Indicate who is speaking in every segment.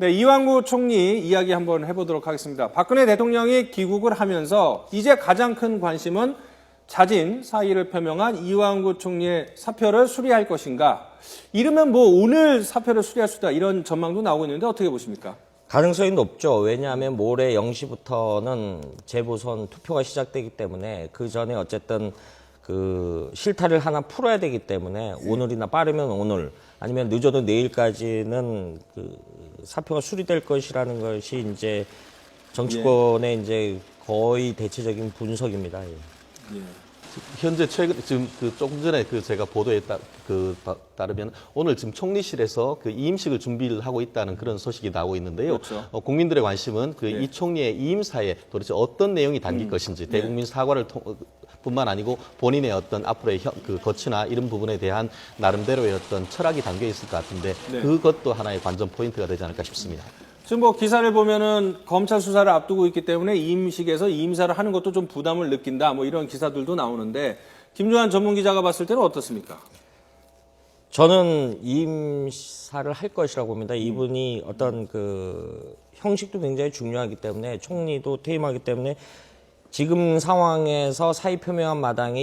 Speaker 1: 네, 이완구 총리 이야기 한번 해보도록 하겠습니다. 박근혜 대통령이 귀국을 하면서 이제 가장 큰 관심은 자진 사의를 표명한 이완구 총리의 사표를 수리할 것인가. 이르면 뭐 오늘 사표를 수리할 수 있다 이런 전망도 나오고 있는데 어떻게 보십니까?
Speaker 2: 가능성이 높죠. 왜냐하면 모레 0시부터는 재보선 투표가 시작되기 때문에 그 전에 어쨌든 그 실타를 하나 풀어야 되기 때문에 오늘이나 빠르면 오늘 아니면 늦어도 내일까지는 그 사표가 수리될 것이라는 것이 이제 정치권의 이제 거의 대체적인 분석입니다. 예.
Speaker 3: 현재 지금 조금 전에 제가 보도에 따르면 오늘 지금 총리실에서 이임식을 준비를 하고 있다는 그런 소식이 나오고 있는데요.
Speaker 1: 그렇죠.
Speaker 3: 국민들의 관심은 이 총리의 이임사에 도대체 어떤 내용이 담길 것인지 대국민 사과를 뿐만 아니고 본인의 어떤 앞으로의 거취나 이런 부분에 대한 나름대로의 어떤 철학이 담겨 있을 것 같은데 그것도 하나의 관전 포인트가 되지 않을까 싶습니다.
Speaker 1: 지금 뭐 기사를 보면은 검찰 수사를 앞두고 있기 때문에 이임식에서 이임사를 하는 것도 좀 부담을 느낀다. 뭐 이런 기사들도 나오는데 김주환 전문 기자가 봤을 때는 어떻습니까?
Speaker 2: 저는 이임사를 할 것이라고 봅니다. 이분이 어떤 그 형식도 굉장히 중요하기 때문에 총리도 퇴임하기 때문에 지금 상황에서 사의 표명한 마당에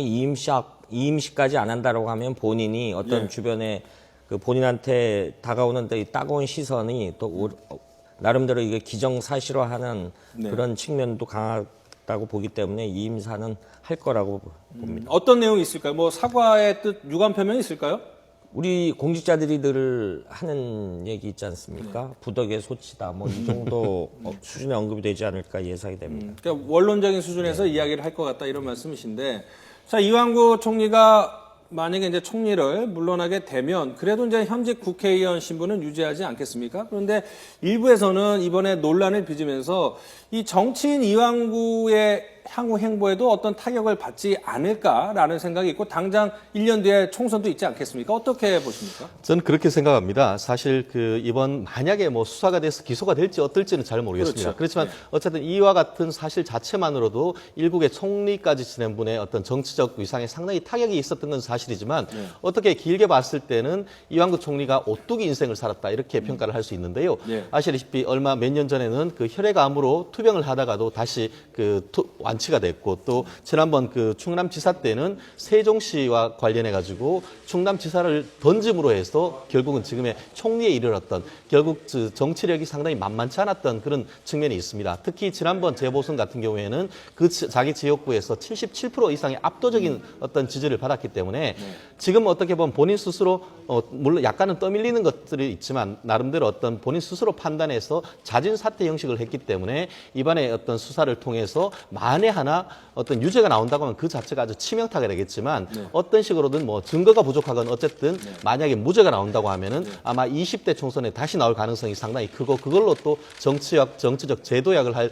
Speaker 2: 이임식까지 안 한다라고 하면 본인이 어떤 주변에 그 본인한테 다가오는 데 따가운 시선이 또 나름대로 이게 기정사실화하는 그런 측면도 강하다고 보기 때문에 이임사는 할 거라고 봅니다.
Speaker 1: 어떤 내용이 있을까요? 뭐 사과의 뜻, 유감 표명이 있을까요?
Speaker 2: 우리 공직자들이 늘 하는 얘기 있지 않습니까? 부덕의 소치다. 뭐 이 정도 수준의 언급이 되지 않을까 예상이 됩니다.
Speaker 1: 그러니까 원론적인 수준에서 이야기를 할 것 같다 이런 말씀이신데, 자 이완구 총리가 만약에 이제 총리를 물러나게 되면 그래도 이제 현직 국회의원 신분은 유지하지 않겠습니까? 그런데 일부에서는 이번에 논란을 빚으면서 이 정치인 이완구의 향후 행보에도 어떤 타격을 받지 않을까라는 생각이 있고 당장 1년 뒤에 총선도 있지 않겠습니까? 어떻게 보십니까?
Speaker 3: 저는 그렇게 생각합니다. 사실 이번 만약에 뭐 수사가 돼서 기소가 될지 어떨지는 잘 모르겠습니다. 그렇지만 어쨌든 이와 같은 사실 자체만으로도 일국의 총리까지 지낸 분의 어떤 정치적 위상에 상당히 타격이 있었던 건 사실이지만 어떻게 길게 봤을 때는 이완구 총리가 오뚜기 인생을 살았다 이렇게 평가를 할 수 있는데요. 아시다시피 얼마 몇 년 전에는 혈액암으로 투병을 하다가도 다시 완치가 됐고 또 지난번 충남지사 때는 세종시와 관련해 가지고 충남지사를 던짐으로 해서 결국은 지금의 총리에 이르렀던 결국 정치력이 상당히 만만치 않았던 그런 측면이 있습니다. 특히 지난번 재보선 같은 경우에는 자기 지역구에서 77% 이상의 압도적인 어떤 지지를 받았기 때문에 지금 어떻게 보면 본인 스스로 물론 약간은 떠밀리는 것들이 있지만 나름대로 어떤 본인 스스로 판단해서 자진 사퇴 형식을 했기 때문에 이번에 어떤 수사를 통해서 만에 하나 어떤 유죄가 나온다고 하면 그 자체가 아주 치명타가 되겠지만 어떤 식으로든 뭐 증거가 부족하건 어쨌든 만약에 무죄가 나온다고 하면은 아마 20대 총선에 다시 나올 가능성이 상당히 크고 그걸로 또 정치적 제도약을 할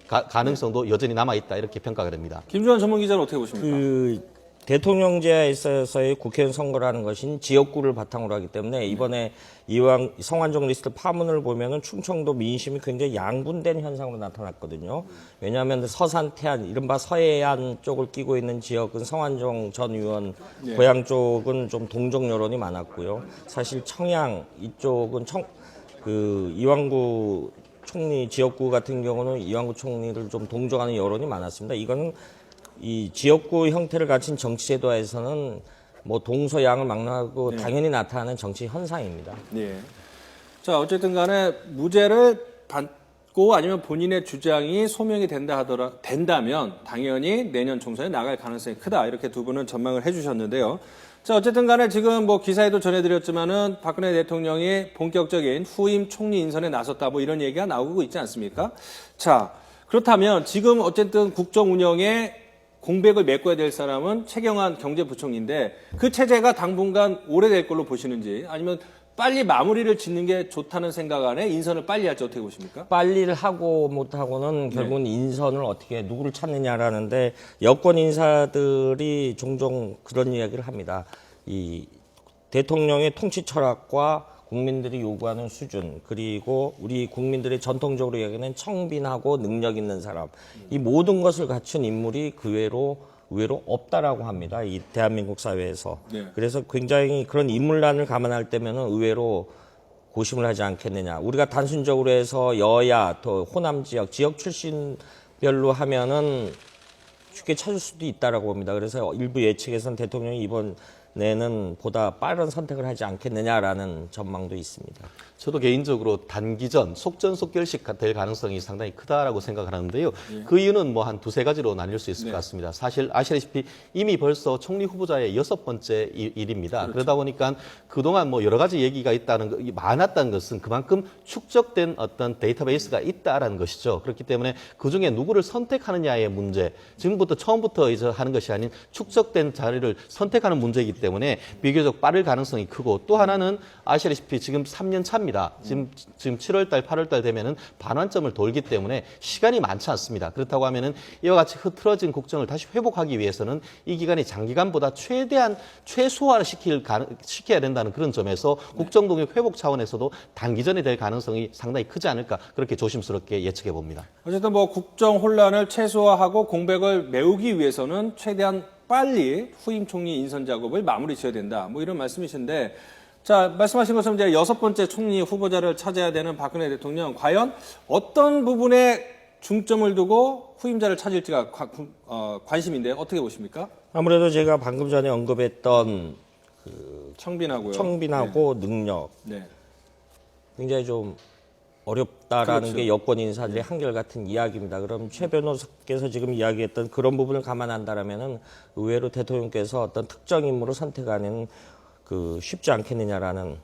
Speaker 3: 가능성도 여전히 남아있다 이렇게 평가가 됩니다.
Speaker 1: 김주환 전문 기자는 어떻게 보십니까?
Speaker 2: 대통령제에 있어서의 국회의원 선거라는 것은 지역구를 바탕으로 하기 때문에 이번에 이왕 성완종 리스트 파문을 보면은 충청도 민심이 굉장히 양분된 현상으로 나타났거든요. 왜냐하면 서산, 태안, 이른바 서해안 쪽을 끼고 있는 지역은 성완종 전 의원 고향 쪽은 좀 동정 여론이 많았고요. 사실 청양 이쪽은 이완구 총리 지역구 같은 경우는 이완구 총리를 좀 동정하는 여론이 많았습니다. 이거는 이 지역구 형태를 가진 정치제도에서는 뭐 동서양을 막론하고 당연히 나타나는 정치 현상입니다.
Speaker 1: 자, 어쨌든 간에 무죄를 받고 아니면 본인의 주장이 소명이 된다면 당연히 내년 총선에 나갈 가능성이 크다. 이렇게 두 분은 전망을 해주셨는데요. 자, 어쨌든 간에 지금 뭐 기사에도 전해드렸지만은 박근혜 대통령이 본격적인 후임 총리 인선에 나섰다. 뭐 이런 얘기가 나오고 있지 않습니까? 자, 그렇다면 지금 어쨌든 국정 운영에 공백을 메꿔야 될 사람은 최경환 경제부총리인데 그 체제가 당분간 오래될 걸로 보시는지 아니면 빨리 마무리를 짓는 게 좋다는 생각 안에 인선을 빨리 할지 어떻게 보십니까?
Speaker 2: 빨리를 하고 못하고는 결국은 인선을 어떻게 누구를 찾느냐라는데 여권 인사들이 종종 그런 이야기를 합니다. 이 대통령의 통치 철학과 국민들이 요구하는 수준 그리고 우리 국민들이 전통적으로 여기는 청빈하고 능력 있는 사람 이 모든 것을 갖춘 인물이 의외로 없다라고 합니다. 이 대한민국 사회에서. 그래서 굉장히 그런 인물난을 감안할 때면은 의외로 고심을 하지 않겠느냐. 우리가 단순적으로 해서 여야 또 호남 지역 출신별로 하면은 쉽게 찾을 수도 있다라고 봅니다. 그래서 일부 예측에서는 대통령이 이번에는 보다 빠른 선택을 하지 않겠느냐라는 전망도 있습니다.
Speaker 3: 저도 개인적으로 단기전, 속전속결식 될 가능성이 상당히 크다라고 생각하는데요. 그 이유는 뭐 한 두세 가지로 나뉠 수 있을 것 같습니다. 사실 아시다시피 이미 벌써 총리 후보자의 6번째 일입니다. 그러다 보니까 그동안 뭐 여러 가지 얘기가 많았다는 것은 그만큼 축적된 어떤 데이터베이스가 있다라는 것이죠. 그렇기 때문에 그중에 누구를 선택하느냐의 문제, 지금부터 처음부터 이제 하는 것이 아닌 축적된 자리를 선택하는 문제이기 때문에 비교적 빠를 가능성이 크고, 또 하나는 아시다시피 지금 3년 차입니다. 지금 7월 달, 8월 달 되면은 반환점을 돌기 때문에 시간이 많지 않습니다. 그렇다고 하면은 이와 같이 흐트러진 국정을 다시 회복하기 위해서는 이 기간이 장기간보다 최대한 최소화를 시켜야 된다는 그런 점에서 국정 동력 회복 차원에서도 단기전에 될 가능성이 상당히 크지 않을까, 그렇게 조심스럽게 예측해 봅니다.
Speaker 1: 어쨌든 뭐 국정 혼란을 최소화하고 공백을 메우기 위해서는 최대한 빨리 후임 총리 인선 작업을 마무리 지어야 된다. 뭐 이런 말씀이신데, 자, 말씀하신 것처럼 이제 6번째 총리 후보자를 찾아야 되는 박근혜 대통령, 과연 어떤 부분에 중점을 두고 후임자를 찾을지가 관심인데 어떻게 보십니까?
Speaker 2: 아무래도 제가 방금 전에 언급했던
Speaker 1: 청빈하고요.
Speaker 2: 청빈하고 능력,
Speaker 1: 네.
Speaker 2: 굉장히 좀 어렵다라는
Speaker 1: 그렇죠.
Speaker 2: 게 여권 인사들의 한결같은 이야기입니다. 그럼 최 변호사께서 지금 이야기했던 그런 부분을 감안한다라면은 의외로 대통령께서 어떤 특정 인물을 선택하는 쉽지 않겠느냐라는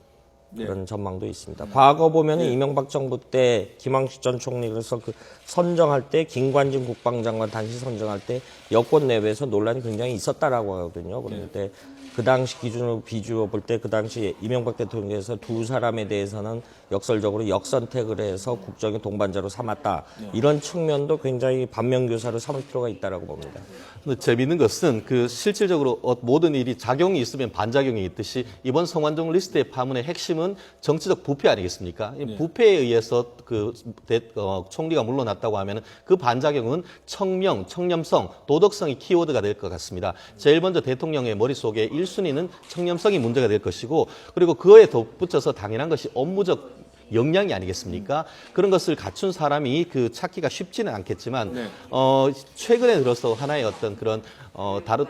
Speaker 2: 그런 전망도 있습니다. 과거 보면은 이명박 정부 때 김황식 전 총리 그래서 선정할 때 김관진 국방장관 당시 선정할 때 여권 내외에서 논란이 굉장히 있었다라고 하거든요. 그런데 그 당시 기준으로 비주어 볼 때 그 당시 이명박 대통령께서 두 사람에 대해서는 역설적으로 역선택을 해서 국정의 동반자로 삼았다. 이런 측면도 굉장히 반면교사로 삼을 필요가 있다라고 봅니다.
Speaker 3: 근데 재미있는 것은 실질적으로 모든 일이 작용이 있으면 반작용이 있듯이 이번 성완종 리스트의 파문의 핵심은 정치적 부패 아니겠습니까? 이 부패에 의해서 총리가 물러났다고 하면 그 반작용은 청명, 청렴성, 도덕성이 키워드가 될 것 같습니다. 제일 먼저 대통령의 머릿속에 1순위는 청렴성이 문제가 될 것이고, 그리고 그거에 덧붙여서 당연한 것이 업무적 역량이 아니겠습니까? 그런 것을 갖춘 사람이 찾기가 쉽지는 않겠지만, 최근에 들어서 하나의 어떤 그런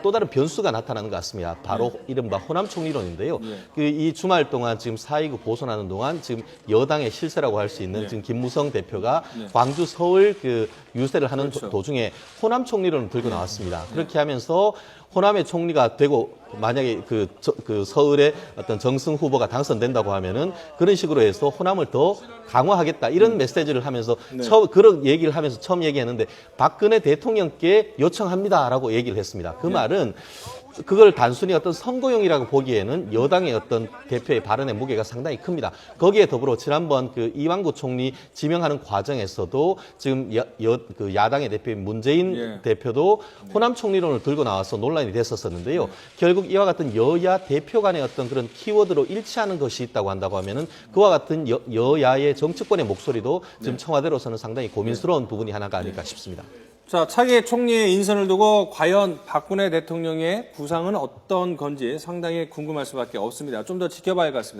Speaker 3: 또 다른 변수가 나타나는 것 같습니다. 바로 이른바 호남 총리론인데요. 이 주말 동안 지금 4.29 보선하는 동안 지금 여당의 실세라고 할 수 있는 지금 김무성 대표가 광주, 서울 유세를 하는 도중에 호남 총리론을 들고 나왔습니다. 그렇게 하면서 호남의 총리가 되고 만약에 서울의 어떤 정승 후보가 당선된다고 하면은 그런 식으로 해서 호남을 더 강화하겠다, 이런 메시지를 하면서 그런 얘기를 하면서 처음 얘기했는데 박근혜 대통령께 요청합니다라고 얘기를 했습니다. 그 말은 그걸 단순히 어떤 선거용이라고 보기에는 여당의 어떤 대표의 발언의 무게가 상당히 큽니다. 거기에 더불어 지난번 이완구 총리 지명하는 과정에서도 지금 야당의 대표인 문재인 대표도 호남 총리론을 들고 나와서 논란이 됐었는데요. 결국 이와 같은 여야 대표 간의 어떤 그런 키워드로 일치하는 것이 있다고 한다고 하면은 그와 같은 여야의 정치권의 목소리도 지금 청와대로서는 상당히 고민스러운 부분이 하나가 아닐까 싶습니다.
Speaker 1: 자, 차기 총리의 인선을 두고 과연 박근혜 대통령의 구상은 어떤 건지 상당히 궁금할 수밖에 없습니다. 좀 더 지켜봐야 할 것 같습니다.